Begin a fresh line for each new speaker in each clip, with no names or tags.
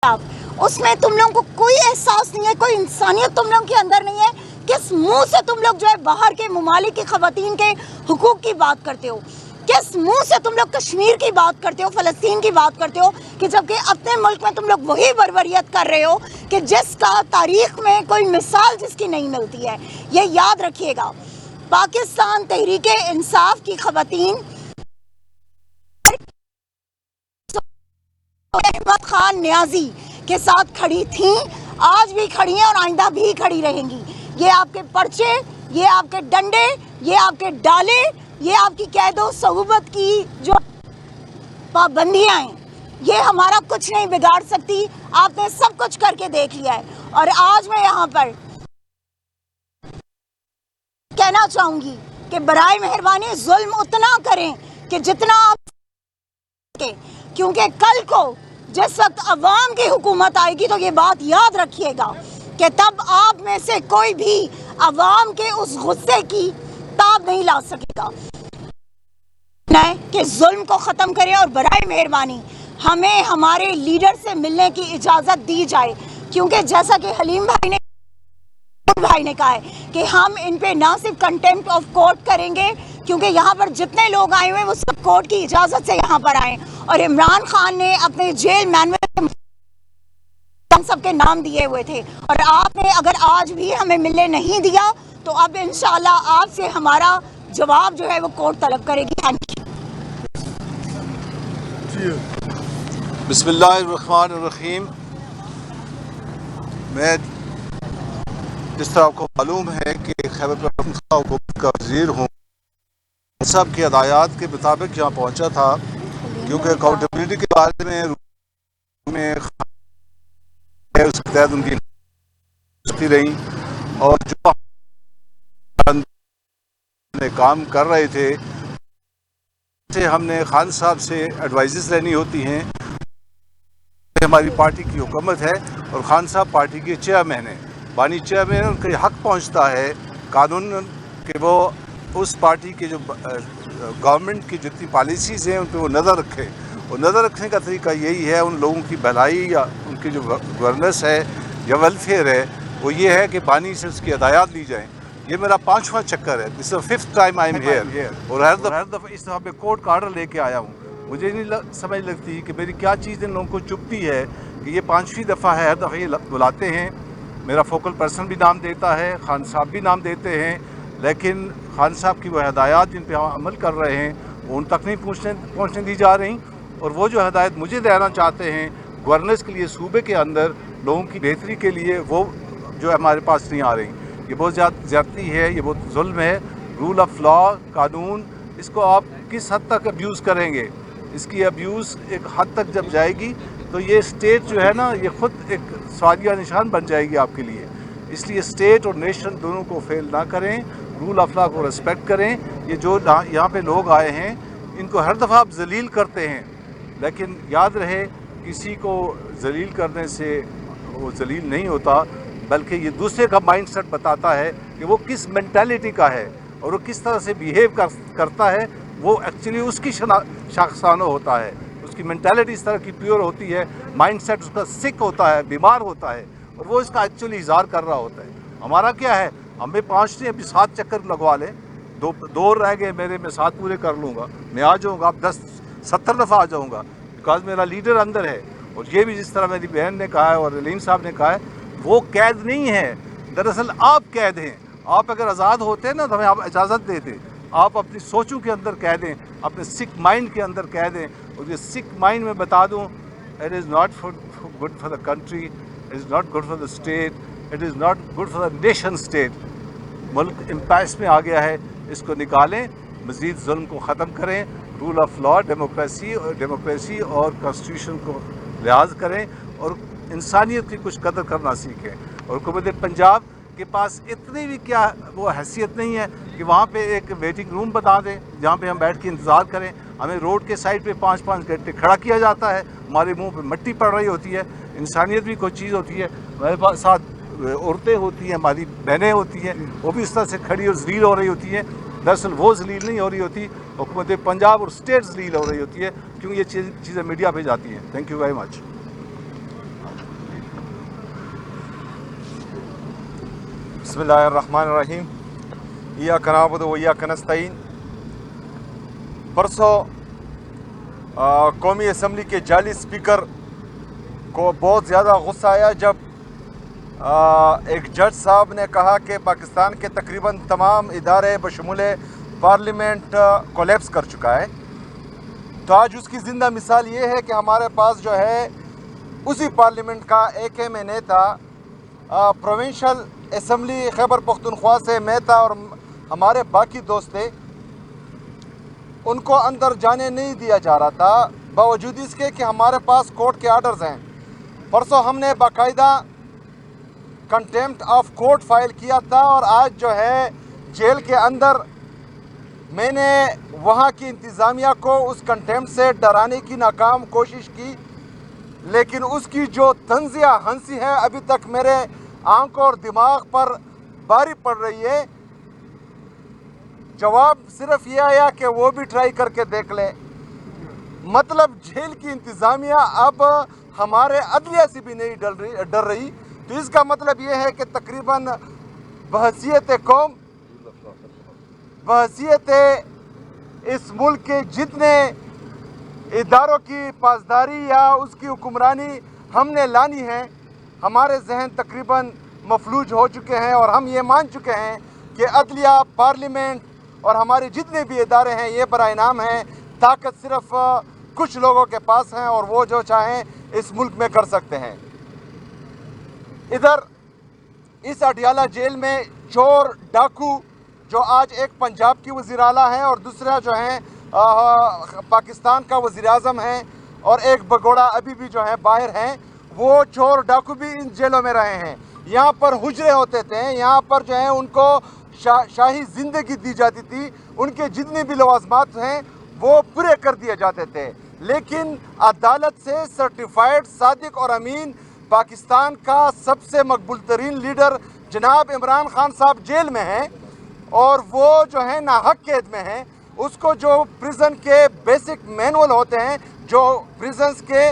اس میں تم لوگوں کو کوئی احساس نہیں ہے, کوئی انسانیت تم لوگوں کے اندر نہیں ہے. کس منہ سے تم لوگ جو ہے باہر کے ممالک کی خواتین کے حقوق کی بات کرتے ہو؟ کس منہ سے تم لوگ کشمیر کی بات کرتے ہو, فلسطین کی بات کرتے ہو, کہ جبکہ اپنے ملک میں تم لوگ وہی بربریت کر رہے ہو کہ جس کا تاریخ میں کوئی مثال جس کی نہیں ملتی ہے. یہ یاد رکھیے گا. پاکستان تحریک انصاف کی خواتین احمد خان نیازی کے ساتھ کھڑی تھیں, آج بھی کھڑی ہیں اور آئندہ بھی کھڑی رہیں گی. یہ آپ کے پرچے, یہ آپ کے ڈنڈے, یہ آپ کے ڈالے, یہ آپ کی قید و صحبت کی جو پابندیاں ہیں, یہ ہمارا کچھ نہیں بگاڑ سکتی. آپ نے سب کچھ کر کے دیکھ لیا ہے. اور آج میں یہاں پر کہنا چاہوں گی کہ برائے مہربانی ظلم اتنا کریں کہ جتنا آپ کے, کیونکہ کل کو جس وقت عوام کی حکومت آئے گی تو یہ بات یاد رکھیے گا کہ تب آپ میں سے کوئی بھی عوام کے اس غصے کی تاب نہیں لا سکے گا. کہ ظلم کو ختم کریں اور برائے مہربانی ہمیں ہمارے لیڈر سے ملنے کی اجازت دی جائے, کیونکہ جیسا کہ حلیم بھائی نے کہا ہے کہ ہم ان پہ نہ صرف کنٹیمپٹ آف کورٹ کریں گے, کیونکہ یہاں پر جتنے لوگ آئے ہوئے وہ سب کورٹ کی اجازت سے یہاں پر آئے, اور عمران خان نے اپنے جیل مینول ہم سب کے نام دیے ہوئے تھے, اور آپ نے اگر آج بھی ہمیں ملنے نہیں دیا تو اب انشاءاللہ آپ سے ہمارا جواب جو ہے وہ کورٹ طلب کرے گی. Thank you.
بسم اللہ الرحمن الرحیم. میں جس طرح آپ کو معلوم ہے کہ خیبر پختونخوا حکومت کا وزیر ہوں, سب کی ہدایات کے مطابق یہاں پہنچا تھا, کیونکہ اکاؤنٹیبلٹی کے بارے میں اس کے تحت ان کی رہی, اور جو کام کر رہے تھے ہم نے خان صاحب سے ایڈوائزز لینی ہوتی ہیں. ہماری پارٹی کی حکومت ہے اور خان صاحب پارٹی کے چیئرمین ہیں, بانی چیئرمین, ان کا حق پہنچتا ہے قانون کہ وہ اس پارٹی کے جو گورنمنٹ کی جتنی پالیسیز ہیں ان پہ وہ نظر رکھے. اور نظر رکھنے کا طریقہ یہی ہے, ان لوگوں کی بھلائی یا ان کی جو گورننس ہے یا ویلفیئر ہے وہ یہ ہے کہ بانی سے اس کی ہدایات لی جائیں. یہ میرا 5واں چکر ہے, دس از 5th time I am here, اور ہر دفعہ اس دفعہ میں کورٹ کا آرڈر لے کے آیا ہوں. مجھے نہیں سمجھ لگتی کہ میری کیا چیز ان لوگوں کو چپتی ہے کہ یہ 5ویں دفعہ ہے, ہر دفعہ یہ بلاتے ہیں. میرا فوکل پرسن بھی نام دیتا ہے, خان صاحب بھی نام دیتے ہیں, لیکن خان صاحب کی وہ ہدایات جن پہ ہم عمل کر رہے ہیں وہ ان تک نہیں پہنچنے دی جا رہی, اور وہ جو ہدایت مجھے دینا چاہتے ہیں گورننس کے لیے صوبے کے اندر لوگوں کی بہتری کے لیے, وہ جو ہمارے پاس نہیں آ رہی. یہ بہت زیادتی ہے, یہ بہت ظلم ہے. رول آف لا, قانون, اس کو آپ کس حد تک ابیوز کریں گے؟ اس کی ابیوز ایک حد تک جب جائے گی تو یہ اسٹیٹ جو ہے نا یہ خود ایک سوالیہ نشان بن جائے گی آپ کے لیے. اس لیے اسٹیٹ اور نیشن دونوں کو فیل نہ کریں, رول آف لا کو ریسپیکٹ کریں. یہ جو یہاں پہ لوگ آئے ہیں ان کو ہر دفعہ آپ ذلیل کرتے ہیں, لیکن یاد رہے کسی کو ذلیل کرنے سے وہ ذلیل نہیں ہوتا, بلکہ یہ دوسرے کا مائنڈ سیٹ بتاتا ہے کہ وہ کس مینٹیلٹی کا ہے اور وہ کس طرح سے بیہیو کرتا ہے. وہ ایکچولی اس کی شاخسانہ ہوتا ہے, اس کی مینٹیلٹی اس طرح کی پیور ہوتی ہے, مائنڈ سیٹ اس کا سک ہوتا ہے, بیمار ہوتا ہے, اور وہ اس کا ایکچولی اظہار کر رہا ہوتا ہے. ہمارا کیا ہے, ہمیں 5 ابھی 7 چکر لگوا لیں, دو رہ گئے میرے, میں 7 پورے کر لوں گا, میں آ جاؤں گا, اب 70 دفعہ آ جاؤں گا, بیکاز میرا لیڈر اندر ہے. اور یہ بھی جس طرح میری بہن نے کہا ہے اور علیم صاحب نے کہا ہے, وہ قید نہیں ہے, دراصل آپ قید ہیں. آپ اگر آزاد ہوتے نا تو ہمیں آپ اجازت دیتے. آپ اپنی سوچوں کے اندر کہہ دیں, اپنے سکھ مائنڈ کے اندر کہہ دیں, اور یہ سکھ مائنڈ میں بتا دوں, it is not good for the country, it is not good for the state, it is not good for the nation state. ملک امپیس میں آ گیا ہے, اس کو نکالیں, مزید ظلم کو ختم کریں, رول آف لا, ڈیموکریسی اور کانسٹیٹیوشن کو لحاظ کریں, اور انسانیت کی کچھ قدر کرنا سیکھیں. اور حکومت پنجاب کے پاس اتنی بھی کیا وہ حیثیت نہیں ہے کہ وہاں پہ ایک ویٹنگ روم بتا دیں جہاں پہ ہم بیٹھ کے انتظار کریں. ہمیں روڈ کے سائڈ پہ 5-5 گھنٹے کھڑا کیا جاتا ہے, ہمارے منہ پہ مٹی پڑ رہی ہوتی ہے. انسانیت بھی کوئی چیز ہوتی ہے. ہمارے پاس ساتھ عورتیں ہوتی ہیں, ہماری بہنیں ہوتی ہیں, وہ بھی اس طرح سے کھڑی اور ذلیل ہو رہی ہوتی ہیں. دراصل وہ ذلیل نہیں ہو رہی ہوتی, حکومت پنجاب اور اسٹیٹ ذلیل ہو رہی ہوتی ہے, کیونکہ یہ چیزیں میڈیا پہ جاتی ہیں. Thank you very much.
بسم اللہ الرحمن الرحیم ایاک نعبد و ایاک نستعین۔ پرسوں قومی اسمبلی کے جعلی اسپیکر کو بہت زیادہ غصہ آیا جب ایک جج صاحب نے کہا کہ پاکستان کے تقریباً تمام ادارے بشمول پارلیمنٹ کولیپس کر چکا ہے۔ تو آج اس کی زندہ مثال یہ ہے کہ ہمارے پاس جو ہے اسی پارلیمنٹ کا ایک میں نیتا پروونشل اسمبلی خیبر پختونخوا سے میں تھا اور ہمارے باقی دوست تھے، ان کو اندر جانے نہیں دیا جا رہا تھا باوجود اس کے کہ ہمارے پاس کورٹ کے آرڈرز ہیں۔ پرسوں ہم نے باقاعدہ کنٹیمپٹ آف کورٹ فائل کیا تھا اور آج جو ہے جیل کے اندر میں نے وہاں کی انتظامیہ کو اس کنٹیمپٹ سے ڈرانے کی ناکام کوشش کی، لیکن اس کی جو طنزیہ ہنسی ہے ابھی تک میرے آنکھوں اور دماغ پر باری پڑ رہی ہے۔ جواب صرف یہ آیا کہ وہ بھی ٹرائی کر کے دیکھ لیں۔ مطلب جیل کی انتظامیہ اب ہمارے عدلیہ سے بھی نہیں ڈر رہی۔ تو اس کا مطلب یہ ہے کہ تقریباً بحیثیت قوم، بحیثیت اس ملک کے جتنے اداروں کی پاسداری یا اس کی حکمرانی ہم نے لانی ہے، ہمارے ذہن تقریباً مفلوج ہو چکے ہیں اور ہم یہ مان چکے ہیں کہ عدلیہ، پارلیمنٹ اور ہمارے جتنے بھی ادارے ہیں یہ برائے نام ہیں۔ طاقت صرف کچھ لوگوں کے پاس ہیں اور وہ جو چاہیں اس ملک میں کر سکتے ہیں۔ ادھر اس اڈیالہ جیل میں چور ڈاکو جو آج ایک پنجاب کی وزیر اعلیٰ ہیں اور دوسرا جو ہیں پاکستان کا وزیر اعظم ہیں اور ایک بگوڑا ابھی بھی جو ہے باہر ہیں، وہ چور ڈاکو بھی ان جیلوں میں رہے ہیں۔ یہاں پر حجرے ہوتے تھے، یہاں پر جو ہے ان کو شاہی زندگی دی جاتی تھی، ان کے جتنے بھی لوازمات ہیں وہ پورے کر دیے جاتے تھے، لیکن عدالت سے سرٹیفائیڈ صادق اور امین پاکستان کا سب سے مقبول ترین لیڈر جناب عمران خان صاحب جیل میں ہیں اور وہ جو ہے ناحق قید میں ہیں۔ اس کو جو پریزن کے بیسک مینول ہوتے ہیں، جو پریزنز کے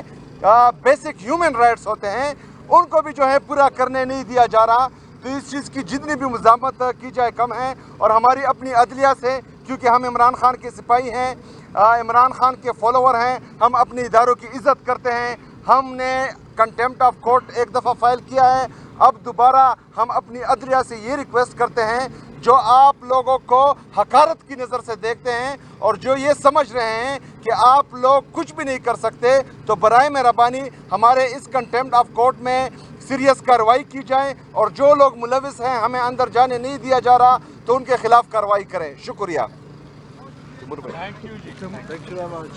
بیسک ہیومن رائٹس ہوتے ہیں، ان کو بھی جو ہے پورا کرنے نہیں دیا جا رہا۔ تو اس چیز کی جتنی بھی مزاحمت کی جائے کم ہے، اور ہماری اپنی عدلیہ سے، کیونکہ ہم عمران خان کے سپاہی ہیں، عمران خان کے فالوور ہیں، ہم اپنے اداروں کی عزت کرتے ہیں۔ ہم نے کنٹیمپٹ آف کورٹ ایک دفعہ فائل کیا ہے، اب دوبارہ ہم اپنی عدلیہ سے یہ ریکویسٹ کرتے ہیں، جو آپ لوگوں کو حقارت کی نظر سے دیکھتے ہیں اور جو یہ سمجھ رہے ہیں کہ آپ لوگ کچھ بھی نہیں کر سکتے، تو برائے مہربانی ہمارے اس کنٹیمپٹ آف کورٹ میں سیریس کارروائی کی جائے اور جو لوگ ملوث ہیں، ہمیں اندر جانے نہیں دیا جا رہا، تو ان کے خلاف کارروائی کریں۔ شکریہ۔
Thank you very much.